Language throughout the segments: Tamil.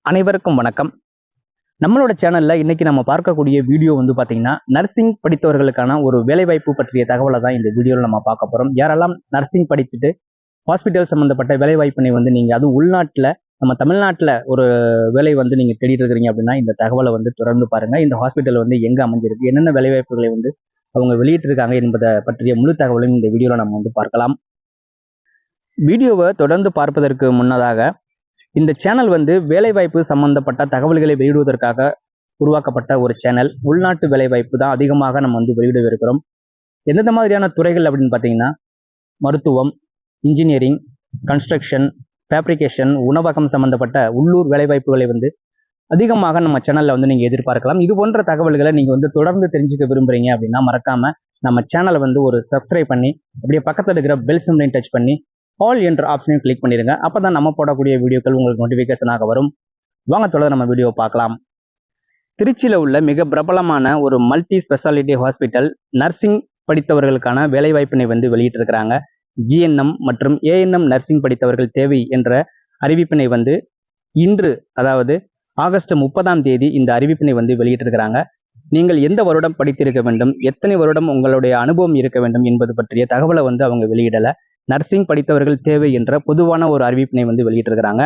அனைவருக்கும் வணக்கம். நம்மளோட சேனல்ல இன்னைக்கு நம்ம பார்க்கக்கூடிய வீடியோ வந்து பாத்தீங்கன்னா நர்சிங் படித்தவர்களுக்கான ஒரு வேலைவாய்ப்பு பற்றிய தகவலை தான் இந்த வீடியோவில் நம்ம பார்க்க போறோம். யாரெல்லாம் நர்சிங் படிச்சுட்டு ஹாஸ்பிட்டல் சம்பந்தப்பட்ட வேலைவாய்ப்பினை வந்து நீங்க அதுவும் உள்நாட்டில் நம்ம தமிழ்நாட்டில் ஒரு வேலை வந்து நீங்க தேடிட்டு இருக்கிறீங்க அப்படின்னா இந்த தகவலை வந்து தொடர்ந்து பாருங்க. இந்த ஹாஸ்பிட்டல் வந்து எங்க அமைஞ்சிருக்கு, என்னென்ன வேலைவாய்ப்புகளை வந்து அவங்க வெளியிட்டு இருக்காங்க என்பதை பற்றிய முழு தகவலும் இந்த வீடியோவில் நம்ம வந்து பார்க்கலாம். வீடியோவை தொடர்ந்து பார்ப்பதற்கு முன்னதாக இந்த சேனல் வந்து வேலைவாய்ப்பு சம்பந்தப்பட்ட தகவல்களை வெளியிடுவதற்காக உருவாக்கப்பட்ட ஒரு சேனல். உள்நாட்டு வேலைவாய்ப்பு தான் அதிகமாக நம்ம வந்து வெளியிடவிருக்கிறோம். எந்தெந்த மாதிரியான துறைகள் அப்படின்னு பார்த்தீங்கன்னா மருத்துவம், இன்ஜினியரிங், கன்ஸ்ட்ரக்ஷன், ஃபேப்ரிகேஷன், உணவகம் சம்பந்தப்பட்ட உள்ளூர் வேலைவாய்ப்புகளை வந்து அதிகமாக நம்ம சேனல்ல வந்து நீங்க எதிர்பார்க்கலாம். இது போன்ற தகவல்களை நீங்க வந்து தொடர்ந்து தெரிஞ்சுக்க விரும்புறீங்க அப்படின்னா மறக்காம நம்ம சேனலை வந்து ஒரு சப்ஸ்கிரைப் பண்ணி அப்படியே பக்கத்தில் இருக்கிற பெல் சிம்பலையும் டச் பண்ணி ஆல் என்ற ஆப்ஷனையும் கிளிக் பண்ணிடுங்க. அப்பதான் நம்ம போடக்கூடிய வீடியோக்கள் உங்களுக்கு நோட்டிபிகேஷனாக வரும். வாங்க தொடர்ந்து நம்ம வீடியோ பார்க்கலாம். திருச்சியில உள்ள மிக பிரபலமான ஒரு மல்டி ஸ்பெஷாலிட்டி ஹாஸ்பிட்டல் நர்சிங் படித்தவர்களுக்கான வேலைவாய்ப்பினை வந்து வெளியிட்டு இருக்கிறாங்க. ஜிஎன்எம் மற்றும் ஏஎன்எம் நர்சிங் படித்தவர்கள் தேவை என்ற அறிவிப்பினை வந்து இன்று, அதாவது ஆகஸ்ட் 30ஆம் தேதி இந்த அறிவிப்பினை வந்து வெளியிட்டிருக்கிறாங்க. நீங்கள் எந்த வருடம் படித்திருக்க வேண்டும், எத்தனை வருடம் உங்களுடைய அனுபவம் இருக்க வேண்டும் என்பது பற்றிய தகவலை வந்து அவங்க வெளியிடல. நர்சிங் படித்தவர்கள் தேவை என்ற பொதுவான ஒரு அறிவிப்பினை வந்து வெளியிட்டிருக்கிறாங்க.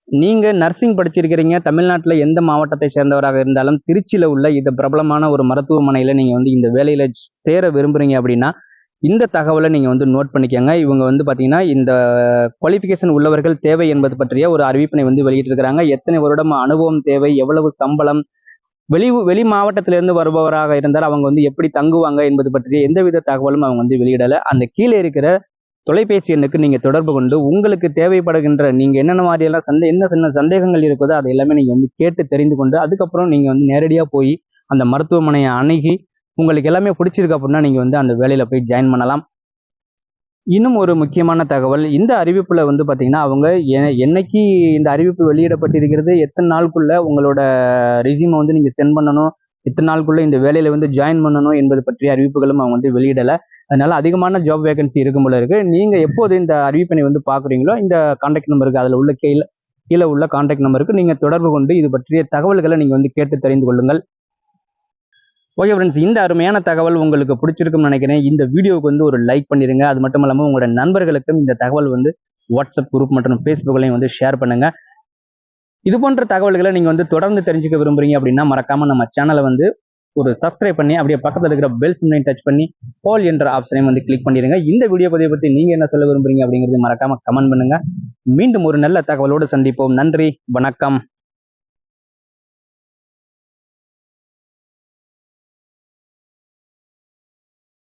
நீங்க நர்சிங் படிச்சிருக்கிறீங்க, தமிழ்நாட்டில் எந்த மாவட்டத்தை சேர்ந்தவராக இருந்தாலும் திருச்சியில உள்ள இந்த பிரபலமான ஒரு மருத்துவமனையில நீங்க வந்து இந்த வேலையில சேர விரும்புறீங்க அப்படின்னா இந்த தகவலை நீங்க வந்து நோட் பண்ணிக்கோங்க. இவங்க வந்து பாத்தீங்கன்னா இந்த குவாலிஃபிகேஷன் உள்ளவர்கள் தேவை என்பது பற்றிய ஒரு அறிவிப்பினை வந்து வெளியிட்டிருக்கிறாங்க. எத்தனை வருடம் அனுபவம் தேவை, எவ்வளவு சம்பளம், வெளி மாவட்டத்திலிருந்து வருபவராக இருந்தால் அவங்க வந்து எப்படி தங்குவாங்க என்பது பற்றிய எந்தவித தகவலும் அவங்க வந்து வெளியிடல. அந்த கீழே இருக்கிற தொலைபேசி எண்ணுக்கு நீங்க தொடர்பு கொண்டு உங்களுக்கு தேவைப்படுகின்ற நீங்க என்னென்ன மாதிரியெல்லாம் என்ன சின்ன சந்தேகங்கள் இருக்குதோ அதை எல்லாமே நீங்க வந்து கேட்டு தெரிந்து கொண்டு அதுக்கப்புறம் நீங்க வந்து நேரடியா போய் அந்த மருத்துவமனையை அணுகி உங்களுக்கு எல்லாமே பிடிச்சிருக்கு அப்படின்னா நீங்க வந்து அந்த வேலையில போய் ஜாயின் பண்ணலாம். இன்னும் ஒரு முக்கியமான தகவல், இந்த அறிவிப்புல வந்து பாத்தீங்கன்னா அவங்க என்னைக்கு இந்த அறிவிப்பு வெளியிடப்பட்டிருக்கிறது, எத்தனை நாளுக்குள்ள உங்களோட ரெஸ்யூமை வந்து நீங்க சென்ட் பண்ணணும், எத்தனை நாளுக்குள்ள இந்த வேலையில வந்து ஜாயின் பண்ணணும் என்பது பற்றிய அறிவிப்புகளும் அவங்க வந்து வெளியிடல. அதனால அதிகமான ஜாப் வேகன்சி இருக்கும் போல இருக்கு. நீங்க எப்போது இந்த அறிவிப்பினை வந்து பாக்குறீங்களோ இந்த கான்டாக்ட் நம்பருக்கு, அதுல உள்ள கீழே உள்ள கான்டாக்ட் நம்பருக்கு நீங்க தொடர்பு கொண்டு இது பற்றிய தகவல்களை நீங்க வந்து கேட்டு தெரிந்து கொள்ளுங்கள். ஓகே ஃப்ரெண்ட்ஸ், இந்த அருமையான தகவல் உங்களுக்கு பிடிச்சிருக்கும்னு நினைக்கிறேன். இந்த வீடியோவுக்கு வந்து ஒரு லைக் பண்ணிடுங்க. அது மட்டும் இல்லாமல் உங்களோட நண்பர்களுக்கும் இந்த தகவல் வந்து வாட்ஸ்அப் குரூப் மற்றும் ஃபேஸ்புக்லையும் வந்து ஷேர் பண்ணுங்க. இது போன்ற தகவல்களை நீங்க வந்து தொடர்ந்து தெரிஞ்சுக்க விரும்புறீங்க அப்படின்னா மறக்காம நம்ம சேனலை வந்து ஒரு சப்ஸ்கிரைப் பண்ணி அப்படியே பக்கத்தில் இருக்கிற பெல் சிம்பலையும் டச் பண்ணி ஆல் என்ற ஆப்ஷனையும் வந்து கிளிக் பண்ணிடுங்க. இந்த வீடியோ பதிவை பற்றி நீங்க என்ன சொல்ல விரும்புறீங்க அப்படிங்கிறது மறக்காம கமெண்ட் பண்ணுங்க. மீண்டும் ஒரு நல்ல தகவலோடு சந்திப்போம். நன்றி, வணக்கம்.